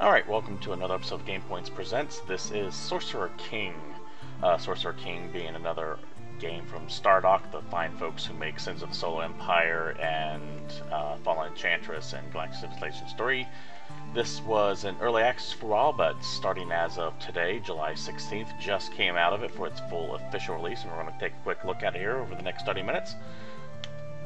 Alright, welcome to another episode of GamePoints Presents. This is Sorcerer King. Sorcerer King being another game from Stardock, the fine folks who make Sins of the Solar Empire and Fallen Enchantress and Galactic Civilizations 3. This was in early access for a while, but starting as of today, July 16th, just came out of it for its full official release, and we're going to take a quick look at it here over the next 30 minutes.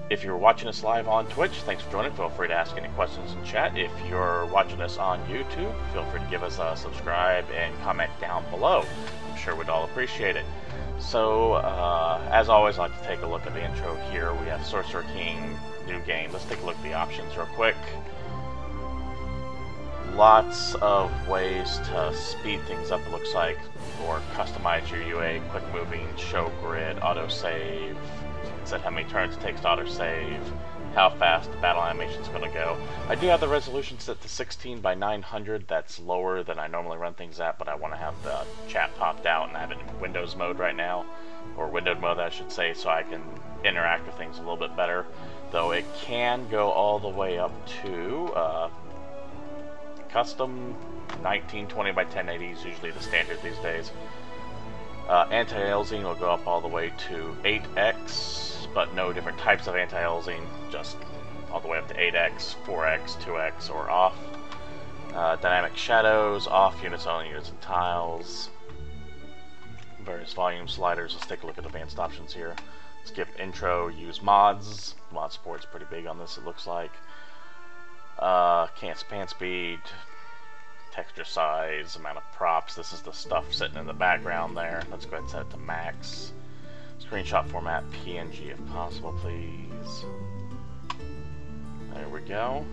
If you're watching us live on Twitch, thanks for joining. Feel free to ask any questions in chat. If you're watching us on YouTube, feel free to give us a subscribe and comment down below. I'm sure we'd all appreciate it. So, as always, I'd like to take a look at the intro here. We have Sorcerer King, new game. Let's take a look at the options real quick. Lots of ways to speed things up, it looks like, or customize your UA, quick moving, show grid, autosave. Set how many turns it takes to autosave, how fast the battle animation is going to go. I do have the resolution set to 16 by 900. That's lower than I normally run things at, but I want to have the chat popped out and have it in Windows mode right now, or windowed mode I should say, so I can interact with things a little bit better. Though it can go all the way up to custom 1920 by 1080 is usually the standard these days. Anti-aliasing will go up all the way to 8x, but no different types of anti-aliasing, just all the way up to 8x, 4x, 2x, or off. Dynamic shadows, off, units only, units and tiles. Various volume sliders. Let's take a look at advanced options here. Skip intro, use mods. Mod support's pretty big on this, it looks like. Can't span speed. Texture size, amount of props. This is the stuff sitting in the background there. Let's go ahead and set it to max. Screenshot format, PNG if possible, please. There we go.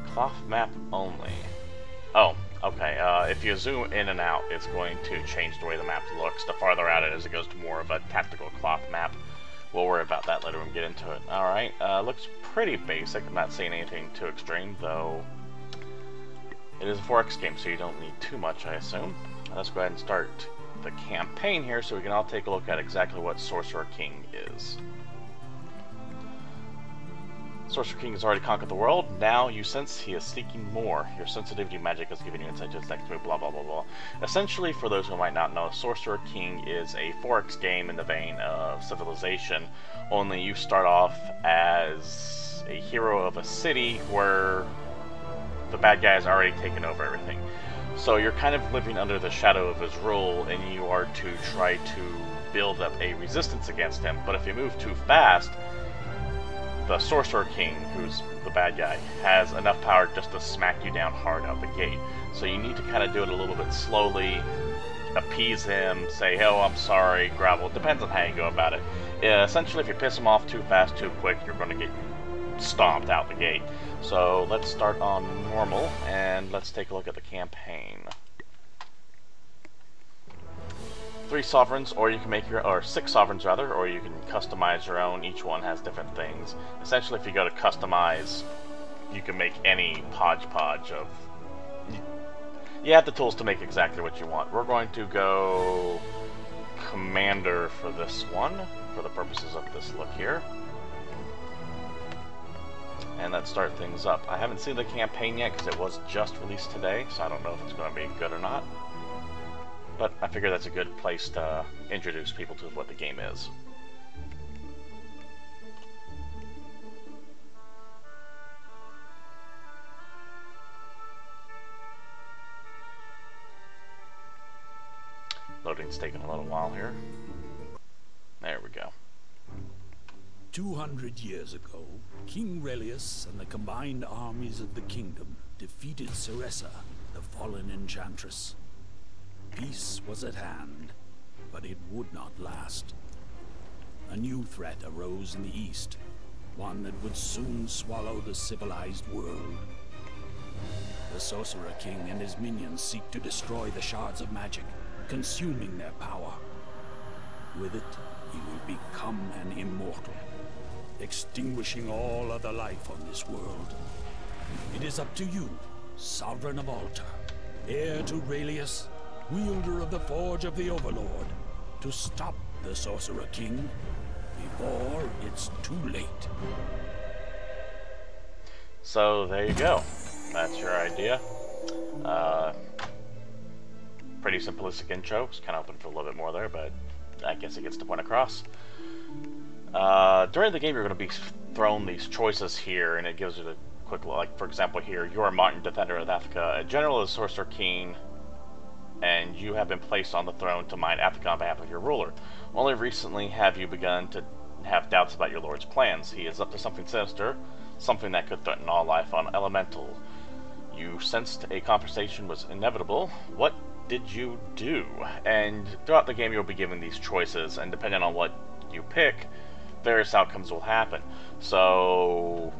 Cloth map only. Oh, okay. If you zoom in and out, it's going to change the way the map looks. The farther out it is, it goes to more of a tactical cloth map. We'll worry about that later when we get into it. Alright, looks pretty basic. I'm not seeing anything too extreme, though it is a 4X game, so you don't need too much, I assume. Let's go ahead and start the campaign here so we can all take a look at exactly what Sorcerer King is. Sorcerer King has already conquered the world. Now you sense he is seeking more. Your sensitivity magic has given you insight to his next move, blah blah blah blah. Essentially, for those who might not know, Sorcerer King is a 4X game in the vein of Civilization, only you start off as a hero of a city where the bad guy has already taken over everything. So you're kind of living under the shadow of his rule, and you are to try to build up a resistance against him. But if you move too fast, the Sorcerer King, who's the bad guy, has enough power just to smack you down hard out the gate. So you need to kind of do it a little bit slowly, appease him, say, oh, I'm sorry, grovel. Depends on how you go about it. Essentially, if you piss him off too fast, too quick, you're going to get stomped out the gate. So let's start on normal, and let's take a look at the campaign. 3 sovereigns, or you can make your, or 6 sovereigns rather, or you can customize your own. Each one has different things. Essentially, if you go to customize, you can make any hodgepodge of. You have the tools to make exactly what you want. We're going to go commander for this one, for the purposes of this look here. And let's start things up. I haven't seen the campaign yet because it was just released today, so I don't know if it's going to be good or not. But I figure that's a good place to introduce people to what the game is. Loading's taking a little while here. There we go. 200 years ago, King Relius and the combined armies of the kingdom defeated Sorcerer, the fallen enchantress. Peace was at hand, but it would not last. A new threat arose in the east, one that would soon swallow the civilized world. The Sorcerer King and his minions seek to destroy the shards of magic, consuming their power. With it, he will become an immortal, extinguishing all other life on this world. It is up to you, Sovereign of Altar, heir to Relius, wielder of the Forge of the Overlord, to stop the Sorcerer King before it's too late. So there you go. that's your idea. Pretty simplistic intro. Was kind of hoping for a little bit more there, but I guess it gets the point across. During the game, you're going to be thrown these choices here, and it gives you the quick look. Like, for example, here, you are Martin, Defender of Athika. A general is Sorcerer King, and you have been placed on the throne to mine Athika on behalf of your ruler. Only recently have you begun to have doubts about your lord's plans. He is up to something sinister, something that could threaten all life on Elemental. You sensed a conversation was inevitable. What did you do? And throughout the game, you'll be given these choices, and depending on what you pick, various outcomes will happen. So,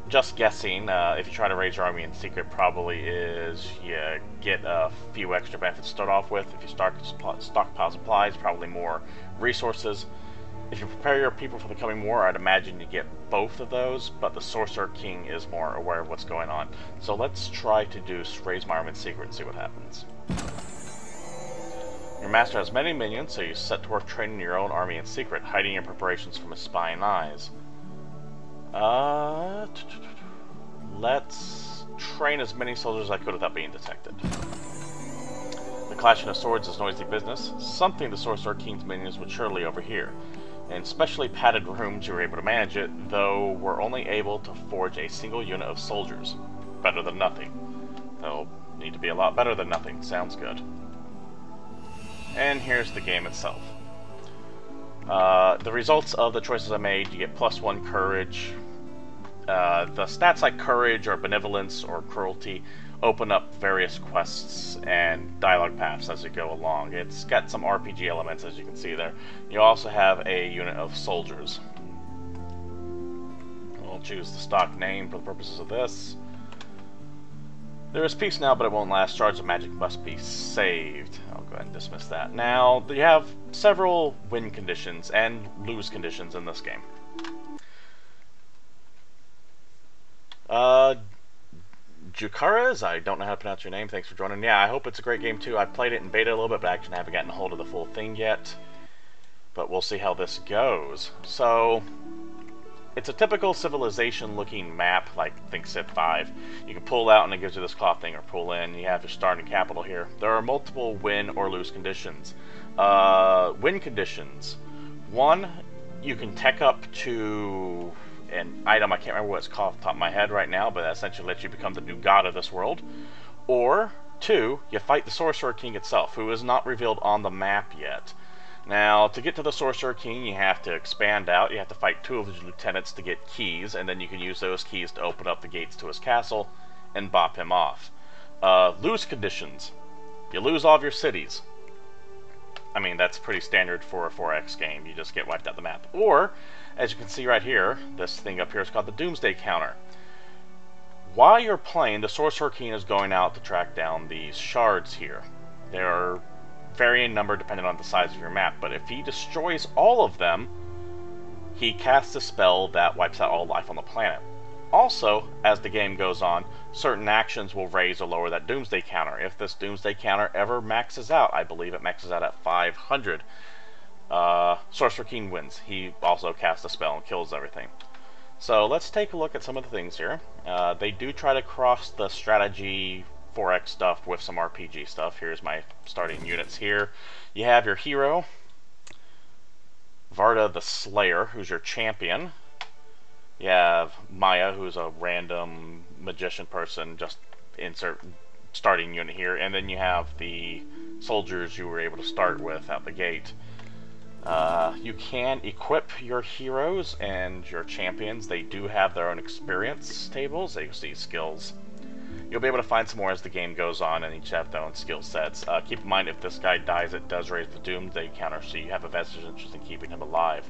just guessing, if you try to raise your army in secret, probably is you get a few extra benefits to start off with. If you stockpile supplies, probably more resources. If you prepare your people for the coming war, I'd imagine you get both of those, but the Sorcerer King is more aware of what's going on. So let's try to raise my army in secret and see what happens. Your master has many minions, so you set to work training your own army in secret, hiding your preparations from his spying eyes. Let's train as many soldiers as I could without being detected. The clashing of swords is noisy business, something the Sorcerer King's minions would surely overhear. In specially padded rooms, you were able to manage it, though we're only able to forge a single unit of soldiers. Better than nothing. They'll need to be a lot better than nothing. Sounds good. And here's the game itself. The results of the choices I made, you get +1 courage. The stats like courage or benevolence or cruelty open up various quests and dialogue paths as you go along. It's got some RPG elements, as you can see there. You also have a unit of soldiers. We'll choose the stock name for the purposes of this. There is peace now, but it won't last. Shards of magic must be saved. I'll go ahead and dismiss that. Now, you have several win conditions and lose conditions in this game. Jukaras, I don't know how to pronounce your name. Thanks for joining. Yeah, I hope it's a great game too. I played it in beta a little bit, but I actually haven't gotten a hold of the full thing yet. But we'll see how this goes. So, it's a typical Civilization-looking map, like think Civ 5. You can pull out and it gives you this cloth thing, or pull in. You have your starting capital here. There are multiple win or lose conditions. Win conditions. 1, you can tech up to an item, I can't remember what it's called off the top of my head right now, but that essentially lets you become the new god of this world. Or 2, you fight the Sorcerer King itself, who is not revealed on the map yet. Now, to get to the Sorcerer King, you have to expand out. You have to fight 2 of his lieutenants to get keys, and then you can use those keys to open up the gates to his castle and bop him off. Lose conditions. You lose all of your cities. I mean, that's pretty standard for a 4X game. You just get wiped out the map. Or, as you can see right here, this thing up here is called the Doomsday Counter. While you're playing, the Sorcerer King is going out to track down these shards here. There are varying number depending on the size of your map, but if he destroys all of them, he casts a spell that wipes out all life on the planet. Also, as the game goes on, certain actions will raise or lower that Doomsday Counter. If this Doomsday Counter ever maxes out, I believe it maxes out at 500, Sorcerer King wins. He also casts a spell and kills everything. So let's take a look at some of the things here. They do try to cross the strategy 4X stuff with some RPG stuff. Here's my starting units here. You have your hero, Varda the Slayer, who's your champion. You have Maya, who's a random magician person, just insert starting unit here. And then you have the soldiers you were able to start with out the gate. You can equip your heroes and your champions. They do have their own experience tables. They see skills. You'll be able to find some more as the game goes on, and each have their own skill sets. Keep in mind, if this guy dies, it does raise the Doomsday Counter, so you have a vested interest in keeping him alive.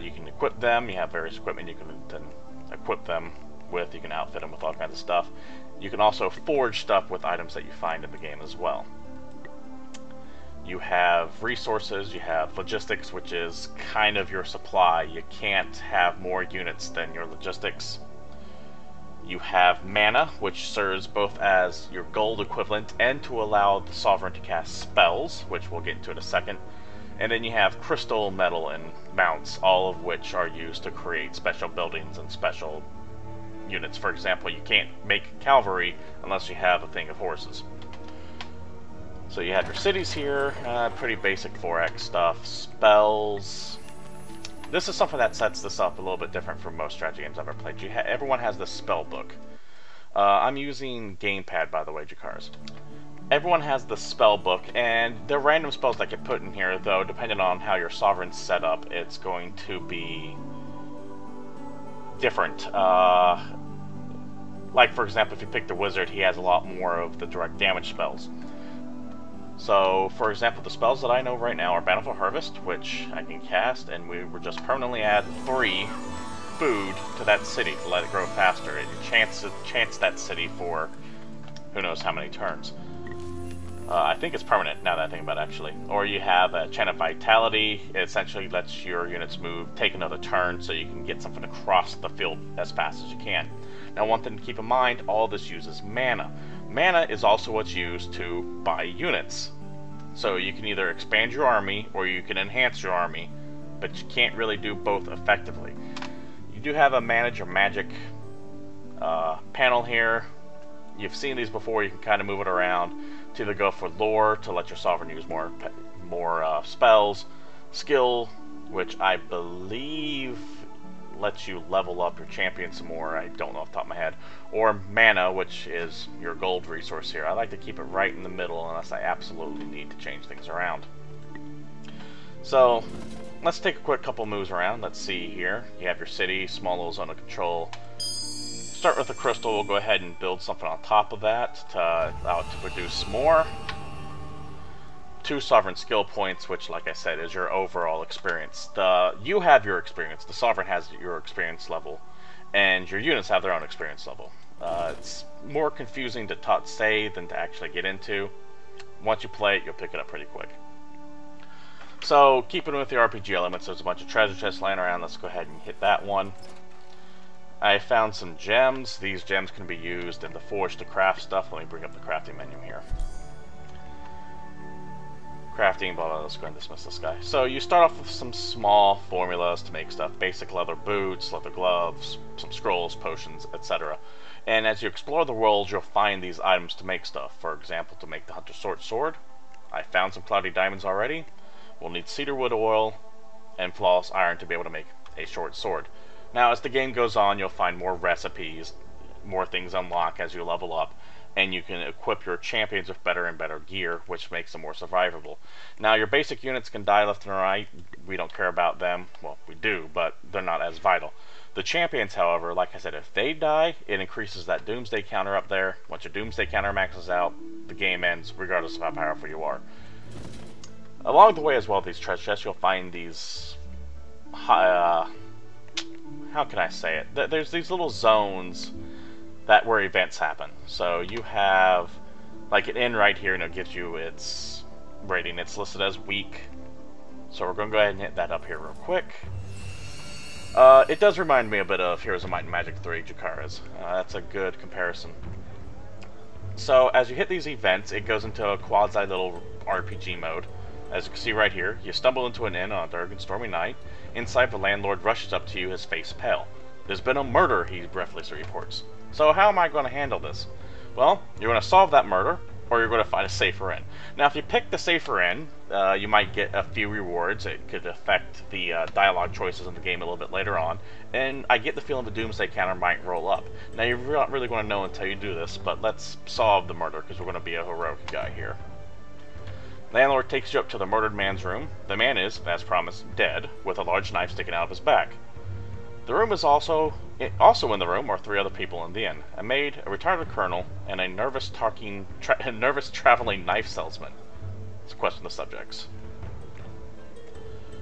You can equip them. You have various equipment you can then equip them with. You can outfit them with all kinds of stuff. You can also forge stuff with items that you find in the game as well. You have resources, you have logistics, which is kind of your supply. You can't have more units than your logistics. You have mana, which serves both as your gold equivalent and to allow the Sovereign to cast spells, which we'll get into in a second. And then you have crystal, metal, and mounts, all of which are used to create special buildings and special units. For example, you can't make cavalry unless you have a thing of horses. So you have your cities here, pretty basic 4X stuff. Spells. This is something that sets this up a little bit different from most strategy games I've ever played. Everyone has this spell book. I'm using Gamepad, by the way, Jakars. Everyone has the spell book, and the random spells that get put in here, though, depending on how your sovereign's set up, it's going to be different. Like, for example, if you pick the wizard, he has a lot more of the direct damage spells. So, for example, the spells that I know right now are Bountiful Harvest, which I can cast, and we would just permanently add 3 food to that city to let it grow faster. It chants that city for who knows how many turns. I think it's permanent, now that I think about it, actually. Or you have a Chant of Vitality. It essentially lets your units move, take another turn, so you can get something across the field as fast as you can. Now, one thing to keep in mind, all of this uses mana. Mana is also what's used to buy units. So you can either expand your army, or you can enhance your army, but you can't really do both effectively. You do have a Manage Your Magic panel here. You've seen these before, you can kind of move it around to either go for lore to let your sovereign use more spells, skill, which I believe lets you level up your champion some more, I don't know off the top of my head, or mana, which is your gold resource here. I like to keep it right in the middle unless I absolutely need to change things around. So let's take a quick couple moves around. Let's see here. You have your city, small little zone of control. Start with a crystal. We'll go ahead and build something on top of that to allow it to produce more. 2 sovereign skill points, which, like I said, is your overall experience. You have your experience. The sovereign has your experience level, and your units have their own experience level. It's more confusing to say than to actually get into. Once you play it, you'll pick it up pretty quick. So, keeping with the RPG elements, there's a bunch of treasure chests laying around. Let's go ahead and hit that one. I found some gems. These gems can be used in the forge to craft stuff. Let me bring up the crafting menu here. Crafting, blah, blah, let's go and dismiss this guy. So you start off with some small formulas to make stuff. Basic leather boots, leather gloves, some scrolls, potions, etc. And as you explore the world, you'll find these items to make stuff. For example, to make the Hunter's Sword. I found some cloudy diamonds already. We'll need cedarwood oil and flawless iron to be able to make a short sword. Now, as the game goes on, you'll find more recipes, more things unlock as you level up, and you can equip your champions with better and better gear, which makes them more survivable. Now, your basic units can die left and right. We don't care about them. Well, we do, but they're not as vital. The champions, however, like I said, if they die, it increases that doomsday counter up there. Once your doomsday counter maxes out, the game ends, regardless of how powerful you are. Along the way as well, these treasure chests, you'll find these how can I say it? There's these little zones where events happen. So you have like an inn right here, and it gives you its rating. It's listed as weak. So we're going to go ahead and hit that up here real quick. It does remind me a bit of Heroes of Might and Magic 3 Jakara's. That's a good comparison. So as you hit these events, it goes into a quasi little RPG mode. As you can see right here, you stumble into an inn on a dark and stormy night. Inside, the landlord rushes up to you, his face pale. There's been a murder, he breathlessly reports. So how am I going to handle this? Well, you're going to solve that murder, or you're going to find a safer inn. Now, if you pick the safer inn, you might get a few rewards. It could affect the dialogue choices in the game a little bit later on. And I get the feeling the doomsday counter might roll up. Now, you're not really going to know until you do this, but let's solve the murder, because we're going to be a heroic guy here. Landlord takes you up to the murdered man's room. The man is, as promised, dead, with a large knife sticking out of his back. The room is also in the room are 3 other people in the inn: a maid, a retired colonel, and a nervous traveling knife salesman. Let's question the subjects.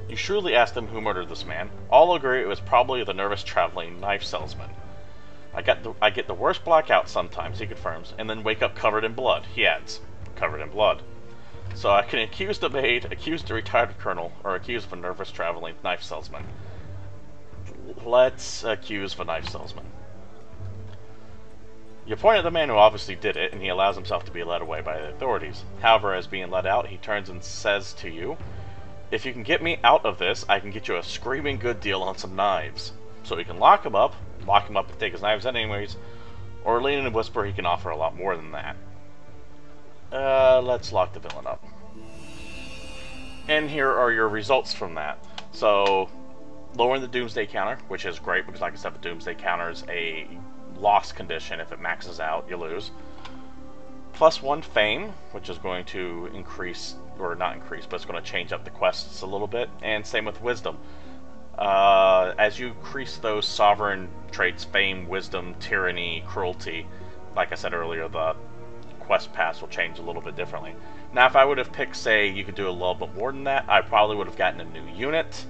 You shrewdly ask them who murdered this man. All agree it was probably the nervous traveling knife salesman. I get the worst blackout sometimes, he confirms, and then wake up covered in blood, he adds. Covered in blood. So I can accuse the maid, accuse the retired colonel, or accuse the nervous traveling knife salesman. Let's accuse the knife salesman. You point at the man who obviously did it, and he allows himself to be led away by the authorities. However, as being led out, he turns and says to you, "If you can get me out of this, I can get you a screaming good deal on some knives." So you can lock him up, lock him up and take his knives out anyways, or lean in and whisper he can offer a lot more than that. Let's lock the villain up. And here are your results from that. So, lowering the Doomsday counter, which is great because, like I said, the Doomsday counter is a loss condition. If it maxes out, you lose. +1 fame, which is going to increase, or not increase, but it's going to change up the quests a little bit. And same with wisdom. As you increase those sovereign traits, fame, wisdom, tyranny, cruelty, like I said earlier, the quest pass will change a little bit differently. Now, if I would have picked, say, you could do a little bit more than that, I probably would have gotten a new unit,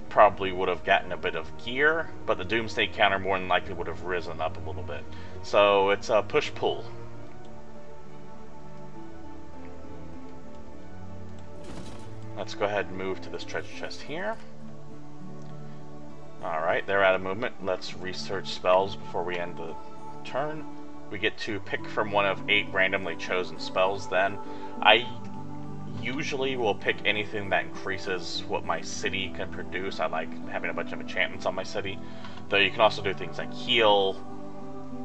probably would have gotten a bit of gear, but the Doomsday counter more than likely would have risen up a little bit. So it's a push-pull. Let's go ahead and move to this treasure chest here. Alright, they're out of movement. Let's research spells before we end the turn. We get to pick from one of 8 randomly chosen spells then. I usually will pick anything that increases what my city can produce. I like having a bunch of enchantments on my city. Though you can also do things like heal,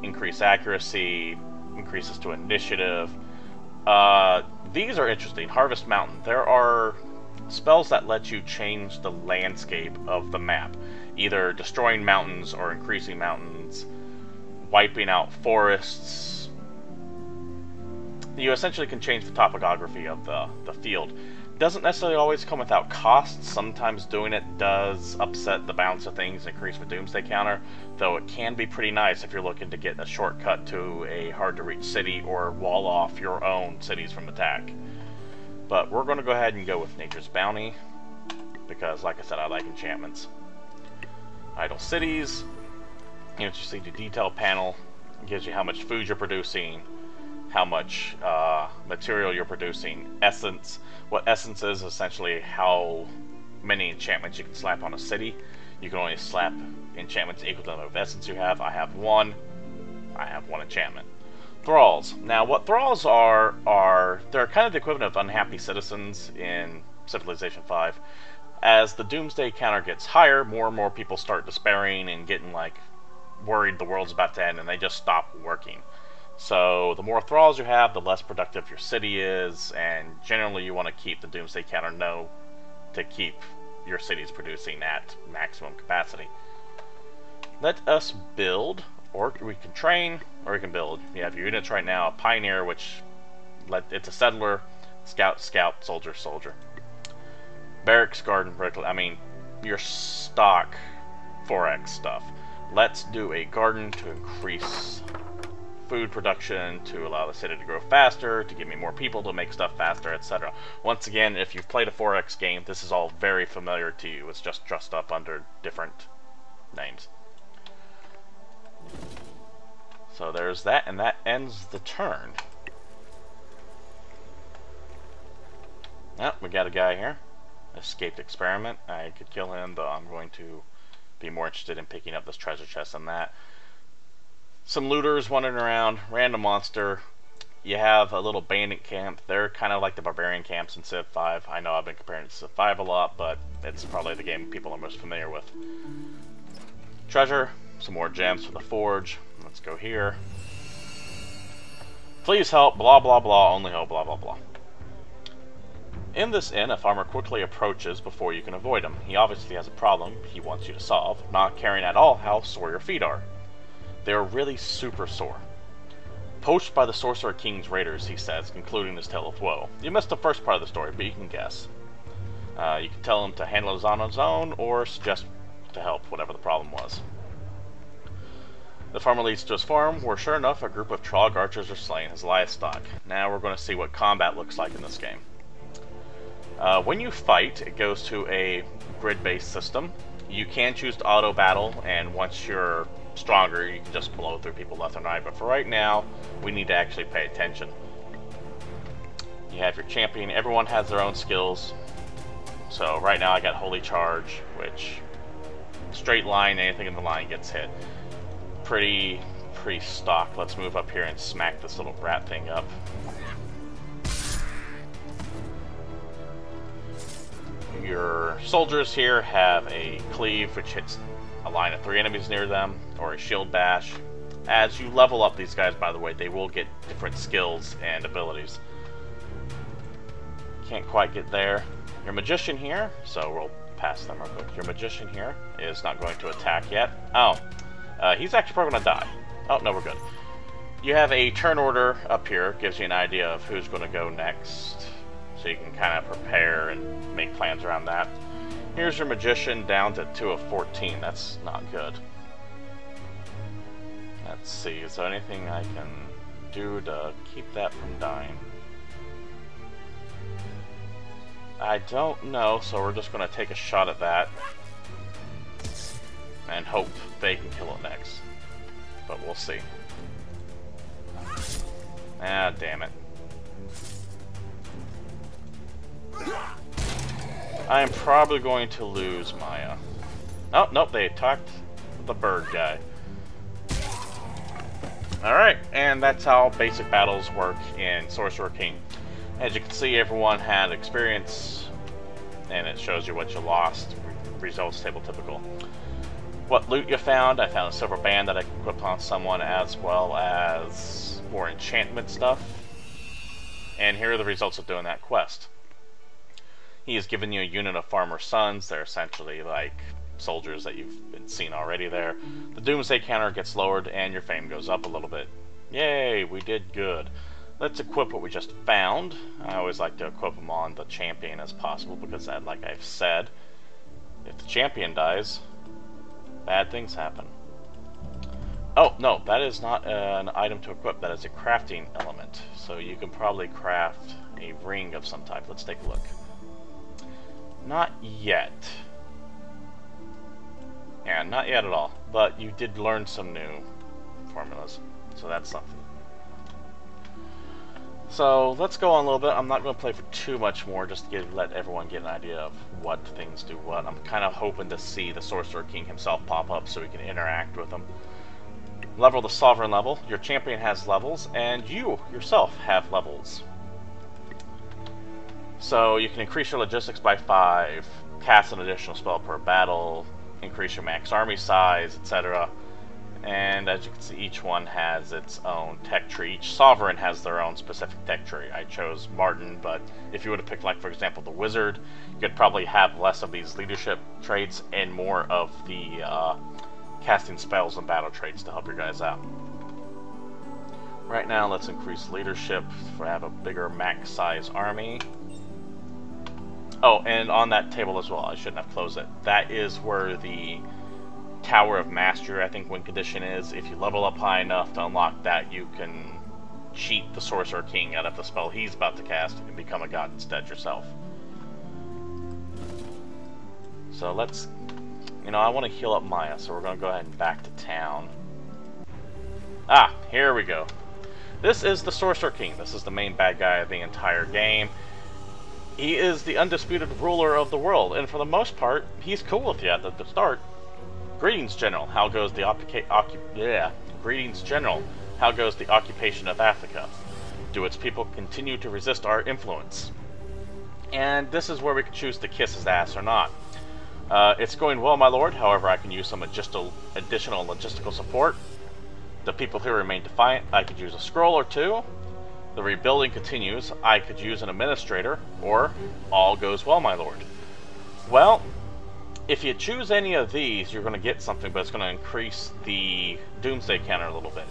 increase accuracy, increases to initiative. These are interesting. Harvest Mountain. There are spells that let you change the landscape of the map. Either destroying mountains or increasing mountains, wiping out forests. You essentially can change the topography of the field. It doesn't necessarily always come without costs. Sometimes doing it does upset the balance of things and increase the Doomsday counter, though it can be pretty nice if you're looking to get a shortcut to a hard-to-reach city or wall off your own cities from attack. But we're going to go ahead and go with Nature's Bounty, because like I said, I like enchantments. Idle Cities. You see the detail panel. It gives you how much food you're producing, how much material you're producing. Essence. What essence is essentially how many enchantments you can slap on a city. You can only slap enchantments equal to the number of essence you have. I have one enchantment. Thralls. Now, what thralls are they're kind of the equivalent of unhappy citizens in Civilization 5. As the Doomsday counter gets higher, more and more people start despairing and getting like worried the world's about to end, and they just stop working. So the more thralls you have, the less productive your city is, and generally you want to keep the Doomsday counter low to keep your cities producing at maximum capacity. Let us build, or we can train, or we can build. You have your units right now: Pioneer, which it's a settler, Scout, Soldier, Soldier. Barracks, Garden, I mean, your stock 4X stuff. Let's do a garden to increase food production, to allow the city to grow faster, to give me more people to make stuff faster, etc. Once again, if you've played a 4X game, this is all very familiar to you. It's just dressed up under different names. So there's that, and that ends the turn. Oh, we got a guy here. Escaped experiment. I could kill him, though I'm going to be more interested in picking up this treasure chest than that. Some looters wandering around. Random monster. You have a little bandit camp. They're kind of like the barbarian camps in Civ 5. I know I've been comparing it to Civ 5 a lot, but it's probably the game people are most familiar with. Treasure. Some more gems for the forge. Let's go here. Please help. Blah blah blah. Only hope. Blah blah blah. In this inn, a farmer quickly approaches before you can avoid him. He obviously has a problem he wants you to solve, not caring at all how sore your feet are. They are really super sore. Poached by the Sorcerer King's raiders, he says, concluding his tale of woe. You missed the first part of the story, but you can guess. You can tell him to handle it on his own, or suggest to help, whatever the problem was. The farmer leads to his farm, where sure enough, a group of Trog archers are slaying his livestock. Now we're going to see what combat looks like in this game. When you fight, it goes to a grid-based system. You can choose to auto-battle, and once you're stronger, you can just blow through people left and right. But for right now, we need to actually pay attention. You have your champion. Everyone has their own skills. So right now I got Holy Charge, which straight line, anything in the line gets hit. Pretty stock. Let's move up here and smack this little rat thing up. Your soldiers here have a cleave, which hits a line of 3 enemies near them, or a shield bash. As you level up these guys, by the way, they will get different skills and abilities. Can't quite get there. Your magician here, so we'll pass them real quick. Your magician here is not going to attack yet. Oh, he's actually probably going to die. Oh, no, we're good. You have a turn order up here, gives you an idea of who's going to go next, so you can kind of prepare and make plans around that. Here's your magician down to 2 of 14. That's not good. Let's see, is there anything I can do to keep that from dying? I don't know, so we're just going to take a shot at that and hope they can kill it next. But we'll see. Ah, damn it. I am probably going to lose Maya. Oh, nope, they attacked the bird guy. Alright, and that's how basic battles work in Sorcerer King. As you can see, everyone had experience, and it shows you what you lost. Results table typical. What loot you found? I found a silver band that I can equip on someone, as well as more enchantment stuff. And here are the results of doing that quest. He has given you a unit of farmer sons. They're essentially like soldiers that you've been seen already there. The doomsday counter gets lowered and your fame goes up a little bit. Yay, we did good. Let's equip what we just found. I always like to equip them on the champion as possible because, like I've said, if the champion dies, bad things happen. Oh, no, that is not an item to equip. That is a crafting element. So you can probably craft a ring of some type. Let's take a look. Not yet. Yeah, not yet at all. But you did learn some new formulas. So that's something. So let's go on a little bit. I'm not going to play for too much more, just to let everyone get an idea of what things do what. I'm kind of hoping to see the Sorcerer King himself pop up so we can interact with him. Level the Sovereign level. Your champion has levels, and you yourself have levels. So you can increase your logistics by 5, cast an additional spell per battle, increase your max army size, etc. And as you can see, each one has its own tech tree. Each sovereign has their own specific tech tree. I chose Martin, but if you would have picked, like, for example, the wizard, you could probably have less of these leadership traits and more of the casting spells and battle traits to help your guys out. Right now, let's increase leadership to have a bigger max size army. Oh, and on that table as well, I shouldn't have closed it. That is where the Tower of Mastery, I think, win condition is. If you level up high enough to unlock that, you can cheat the Sorcerer King out of the spell he's about to cast and become a god instead yourself. So let's, I want to heal up Maya, so we're going to go ahead and back to town. Ah, here we go. This is the Sorcerer King. This is the main bad guy of the entire game. He is the undisputed ruler of the world, and for the most part, he's cool with you at the start. Greetings, General. How goes the Greetings, General. How goes the occupation of Africa? Do its people continue to resist our influence? And this is where we can choose to kiss his ass or not. It's going well, my lord. However, I can use some additional logistical support. The people here remain defiant. I could use a scroll or two. The rebuilding continues. I could use an administrator, or all goes well, my lord. Well, if you choose any of these, you're going to get something, but it's going to increase the doomsday counter a little bit.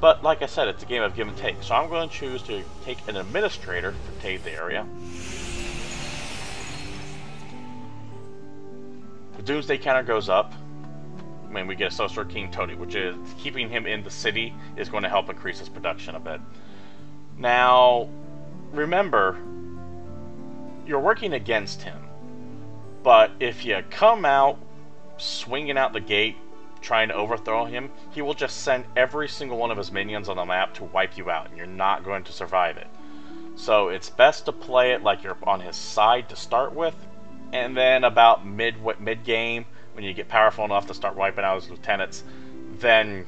But like I said, it's a game of give and take, so I'm going to choose to take an administrator for Tade the area. The doomsday counter goes up. When we get a Sorcerer King Tony, which is keeping him in the city, is going to help increase his production a bit. Now, remember, you're working against him. But if you come out swinging out the gate, trying to overthrow him, he will just send every single one of his minions on the map to wipe you out, and you're not going to survive it. So it's best to play it like you're on his side to start with, and then about mid-game, when you get powerful enough to start wiping out his lieutenants, then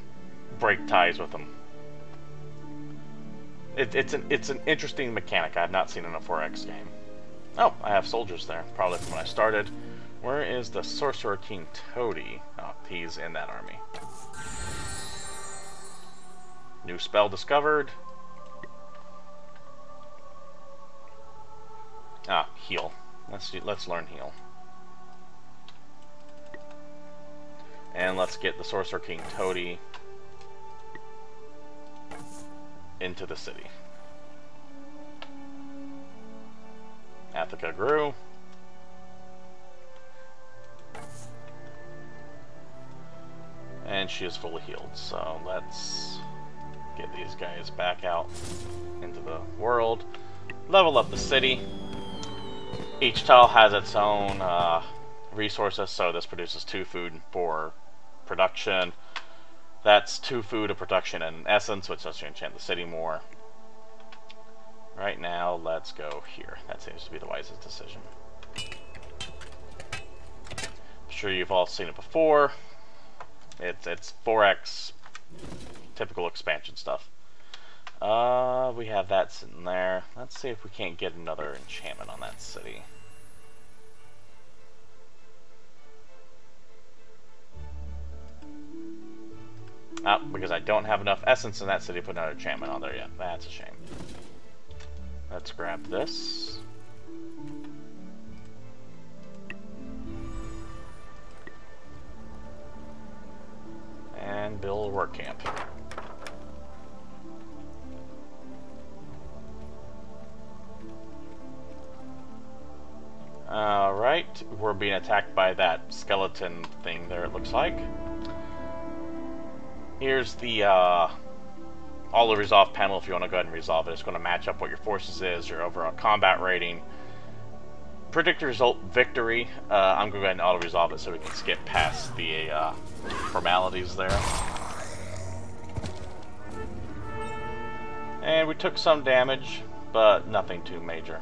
break ties with him. It's an interesting mechanic I have not seen in a 4X game. Oh, I have soldiers there, probably from when I started. Where is the Sorcerer King Toady? Oh, he's in that army. New spell discovered. Ah, heal. Let's learn heal. And let's get the Sorcerer King Toady into the city. Athica grew. And she is fully healed, so let's get these guys back out into the world. Level up the city. Each tile has its own resources, so this produces 2 food for production. That's 2 food of production and essence, which lets you enchant the city more. Right now, let's go here. That seems to be the wisest decision. I'm sure you've all seen it before. It's 4x typical expansion stuff. We have that sitting there. Let's see if we can't get another enchantment on that city. Oh, because I don't have enough essence in that city to put another enchantment on there yet. That's a shame. Let's grab this. And build a work camp. Alright, we're being attacked by that skeleton thing there, it looks like. Here's the auto resolve panel if you want to go ahead and resolve it. It's going to match up what your forces is, your overall combat rating. Predict the result victory. I'm going to go ahead and auto resolve it so we can skip past the formalities there. And we took some damage, but nothing too major.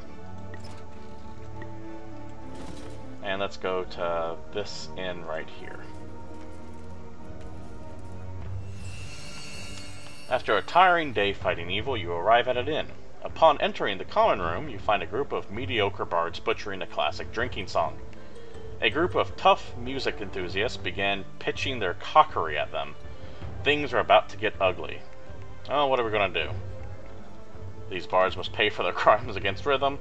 And let's go to this inn right here. After a tiring day fighting evil, you arrive at an inn. Upon entering the common room, you find a group of mediocre bards butchering a classic drinking song. A group of tough music enthusiasts began pitching their cockery at them. Things are about to get ugly. Oh, what are we going to do? These bards must pay for their crimes against rhythm.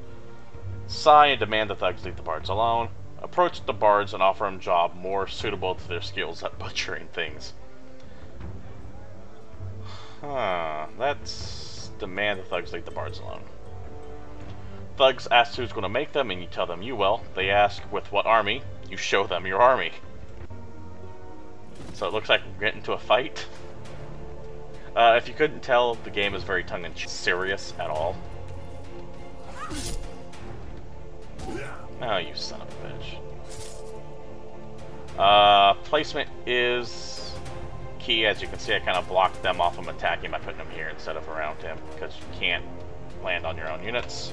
Sigh and demand the thugs leave the bards alone. Approach the bards and offer them a job more suitable to their skills at butchering things. Let's demand the thugs leave the bards alone. Thugs ask who's going to make them, and you tell them you will. They ask with what army. You show them your army. So it looks like we're getting into a fight. If you couldn't tell, the game is very tongue-in-cheek, serious at all. Oh, you son of a bitch. Placement is key. As you can see, I kind of blocked them off from attacking by putting them here instead of around him, because you can't land on your own units.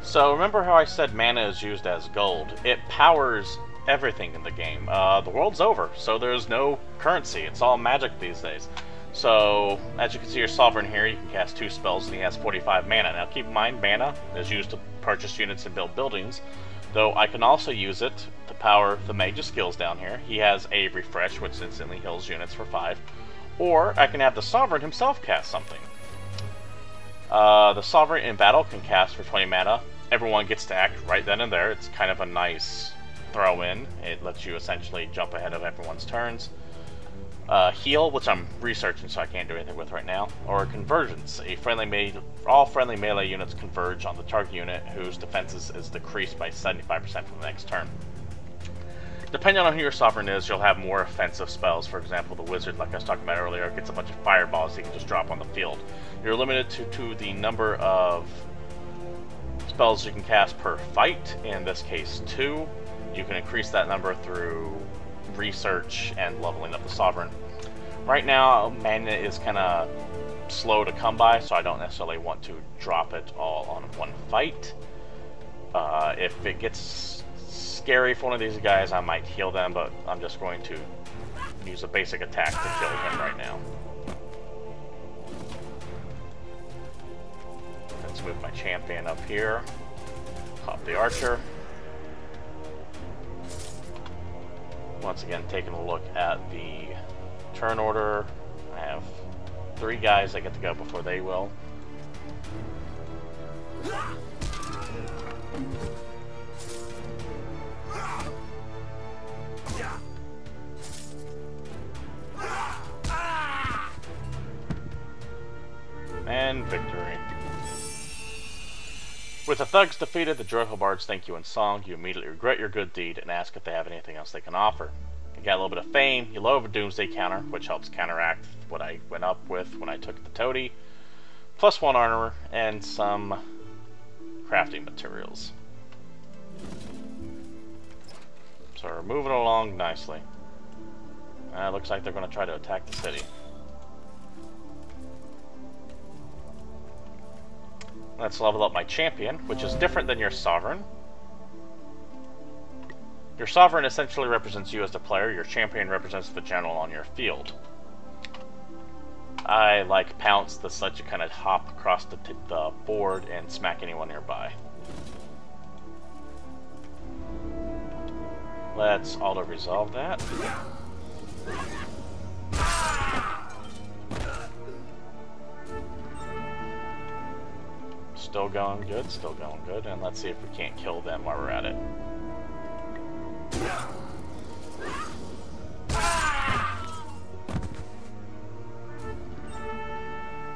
So remember how I said mana is used as gold? It powers everything in the game. The world's over, so there's no currency. It's all magic these days. So, as you can see your Sovereign here, you can cast 2 spells and he has 45 mana. Now keep in mind, mana is used to purchase units and build buildings, though I can also use it to power the mage's skills down here. He has a refresh, which instantly heals units for 5. Or I can have the Sovereign himself cast something. The Sovereign in battle can cast for 20 mana. Everyone gets to act right then and there. It's kind of a nice throw-in. It lets you essentially jump ahead of everyone's turns. Heal, which I'm researching so I can't do anything with right now. Or Convergence. All friendly melee units converge on the target unit whose defenses is decreased by 75% for the next turn. Depending on who your Sovereign is, you'll have more offensive spells. For example, the Wizard, like I was talking about earlier, gets a bunch of fireballs he can just drop on the field. You're limited to the number of spells you can cast per fight, in this case 2. You can increase that number through research and leveling up the Sovereign. Right now, mana is kind of slow to come by, so I don't necessarily want to drop it all on one fight. If it gets scary for one of these guys, I might heal them, but I'm just going to use a basic attack to kill him right now. Let's move my champion up here. Pop the archer. Once again, taking a look at the turn order. I have 3 guys that get to go before they will. And victory. With the thugs defeated, the joyful bards thank you in song. You immediately regret your good deed and ask if they have anything else they can offer. You got a little bit of fame, you lower a doomsday counter, which helps counteract what I went up with when I took the toady, +1 armor, and some crafting materials. So we're moving along nicely. Looks like they're going to try to attack the city. Let's level up my champion, which is different than your Sovereign. Your Sovereign essentially represents you as the player, your champion represents the general on your field. I like Pounce, this lets you kind of hop across the board and smack anyone nearby. Let's auto-resolve that. Still going good, still going good, and let's see if we can't kill them while we're at it.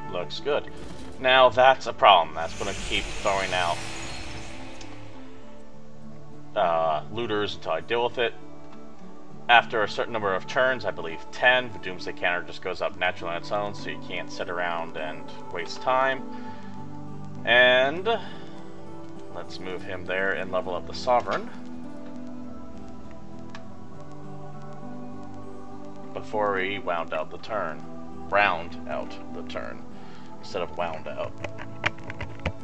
Looks good. Now that's a problem. That's going to keep throwing out looters until I deal with it. After a certain number of turns, I believe 10, the Doomsday counter just goes up naturally on its own, so you can't sit around and waste time. And let's move him there and level up the Sovereign. Before we round out the turn. Instead of wound out.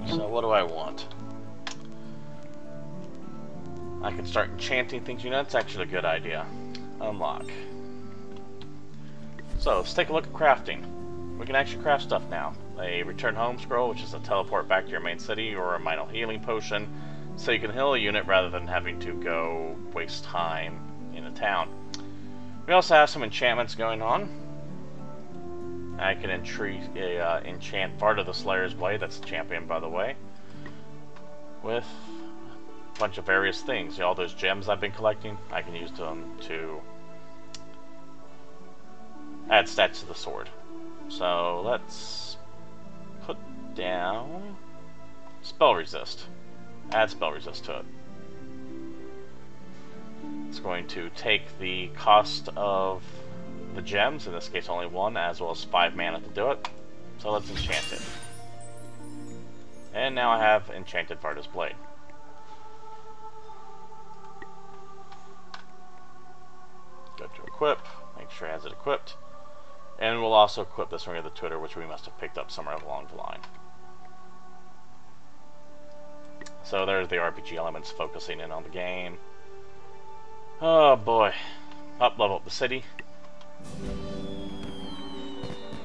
So what do I want? I can start enchanting things. You know, that's actually a good idea. Unlock. So let's take a look at crafting. We can actually craft stuff now. A return home scroll, which is a teleport back to your main city, or a minor healing potion, so you can heal a unit rather than having to go waste time in a town. We also have some enchantments going on. I can enchant Bard of the Slayer's Blade, that's the champion by the way, with a bunch of various things. All those gems I've been collecting, I can use them to add stats to the sword. So let's put down spell resist. Add spell resist to it. It's going to take the cost of the gems, in this case only 1, as well as 5 mana to do it. So let's enchant it. And now I have enchanted Varda's Blade. Go to equip, make sure it has it equipped. And we'll also equip this Ring of the Twitter, which we must have picked up somewhere along the line. So there's the RPG elements focusing in on the game. Oh boy. Level up the city.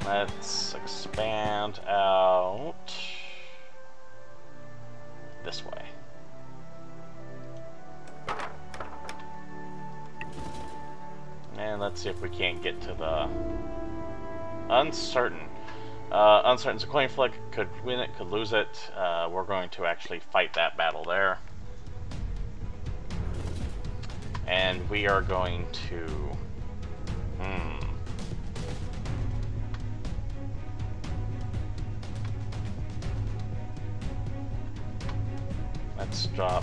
Let's expand out this way. And let's see if we can't get to the Uncertain. Uncertain's a coin flick. Could win it, could lose it. We're going to actually fight that battle there. And we are going to... Let's drop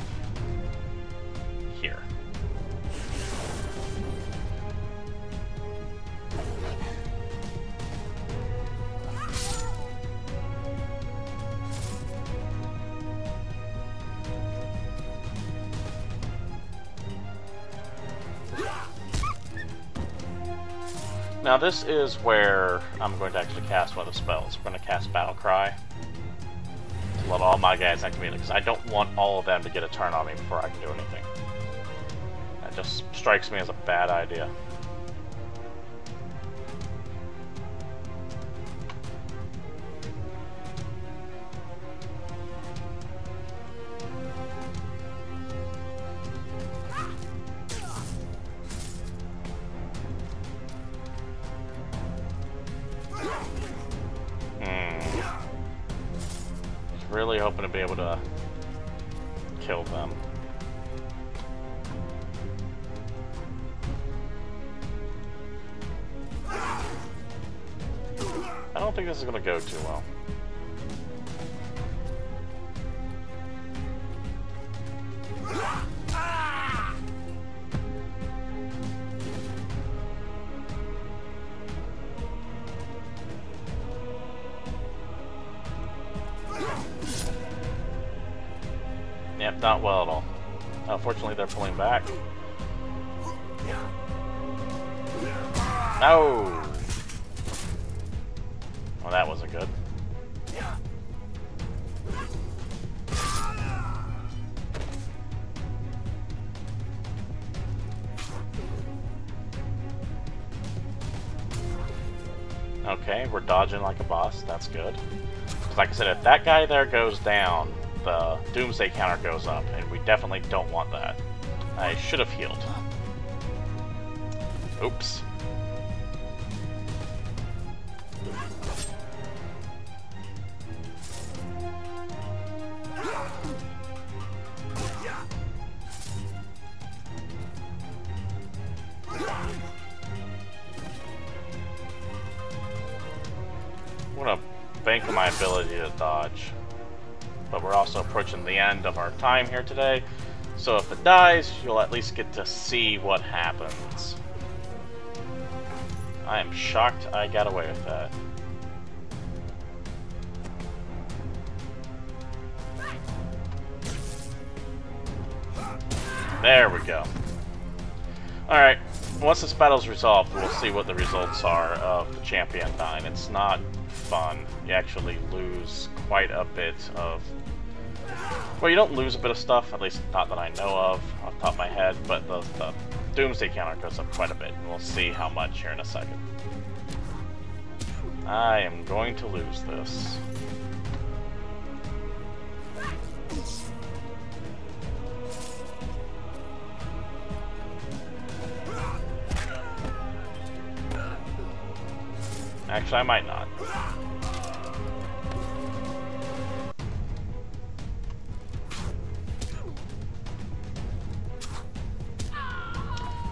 here. Now this is where I'm going to actually cast one of the spells. We're going to cast Battle Cry to let all my guys activate it, because I don't want all of them to get a turn on me before I can do anything. That just strikes me as a bad idea. Really hoping to be able to kill them. I don't think this is going to go too well. Yep, not well at all. Unfortunately, they're pulling back. No! Well, that wasn't good. Okay, we're dodging like a boss. That's good. Like I said, if that guy there goes down, the Doomsday counter goes up, and we definitely don't want that. I should have healed. Oops. I'm gonna bank on my ability to dodge. But we're also approaching the end of our time here today, so if it dies, you'll at least get to see what happens. I am shocked I got away with that. There we go. Alright, once this battle's resolved, we'll see what the results are of the champion dying. It's not fun. You actually lose quite a bit of... Well, you don't lose a bit of stuff, at least not that I know of off the top of my head, but the Doomsday counter goes up quite a bit, and we'll see how much here in a second. I am going to lose this. Actually, I might not.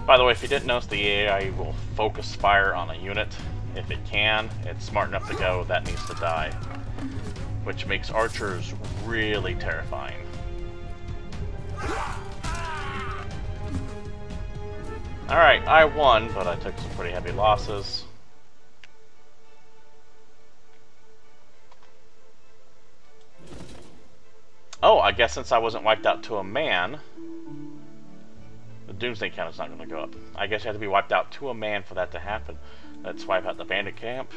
By the way, if you didn't notice, the AI will focus fire on a unit. If it can, it's smart enough to go, that needs to die. Which makes archers really terrifying. Alright, I won, but I took some pretty heavy losses. Oh, I guess since I wasn't wiped out to a man, the Doomsday count is not going to go up. I guess you have to be wiped out to a man for that to happen. Let's wipe out the bandit camp.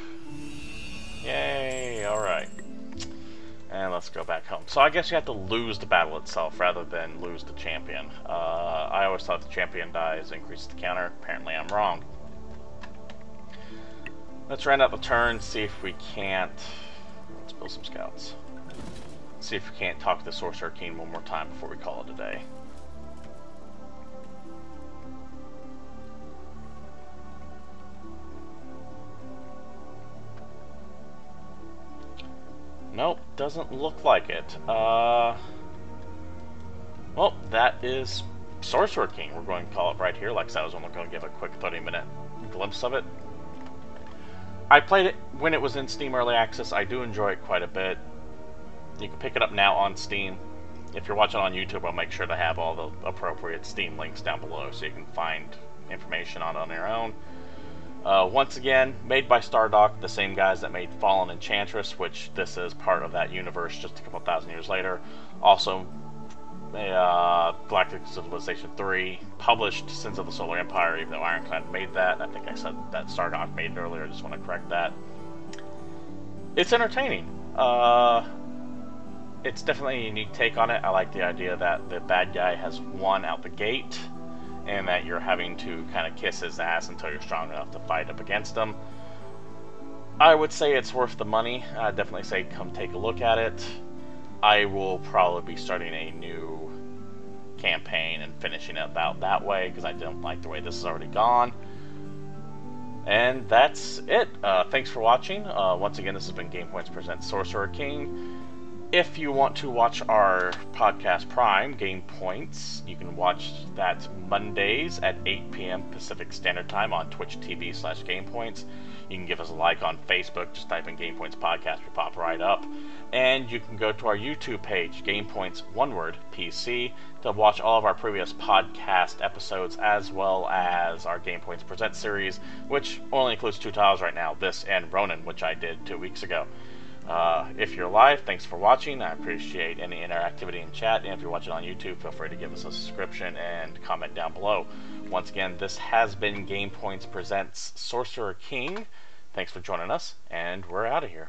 Yay, alright. And let's go back home. So I guess you have to lose the battle itself rather than lose the champion. I always thought the champion dies increases the counter. Apparently I'm wrong. Let's round out the turn, see if we can't... Let's build some scouts. See if we can't talk to the Sorcerer King one more time before we call it a day. Nope, doesn't look like it. Well, that is Sorcerer King. We're going to call it right here. Like I said, I was only going to give a quick 30-minute glimpse of it. I played it when it was in Steam Early Access. I do enjoy it quite a bit. You can pick it up now on Steam. If you're watching on YouTube, I'll make sure to have all the appropriate Steam links down below so you can find information on your own. Once again, made by Stardock, the same guys that made Fallen Enchantress, which this is part of that universe just a couple thousand years later. Also Galactic Civilization 3, published Sins of the Solar Empire, even though Ironclad made that. I think I said that Sargon made it earlier, I just want to correct that. It's entertaining. It's definitely a unique take on it. I like the idea that the bad guy has won out the gate, and that you're having to kind of kiss his ass until you're strong enough to fight up against him. I would say it's worth the money. I'd definitely say come take a look at it. I will probably be starting a new campaign and finishing it about that way, because I don't like the way this is already gone. And that's it. Thanks for watching. Once again, this has been GamePoints Presents Sorcerer King. If you want to watch our podcast Prime, GamePoints, you can watch that Mondays at 8 p.m. Pacific Standard Time on Twitch TV/GamePoints. You can give us a like on Facebook, just type in GamePoints Podcast, we pop right up. And you can go to our YouTube page, GamePoints, one word, PC, to watch all of our previous podcast episodes, as well as our GamePoints Present series, which only includes 2 titles right now, this and Ronin, which I did 2 weeks ago. If you're live, thanks for watching. I appreciate any interactivity in chat, and if you're watching on YouTube, feel free to give us a subscription and comment down below. Once again, this has been GamePoints Presents Sorcerer King. Thanks for joining us, and we're out of here.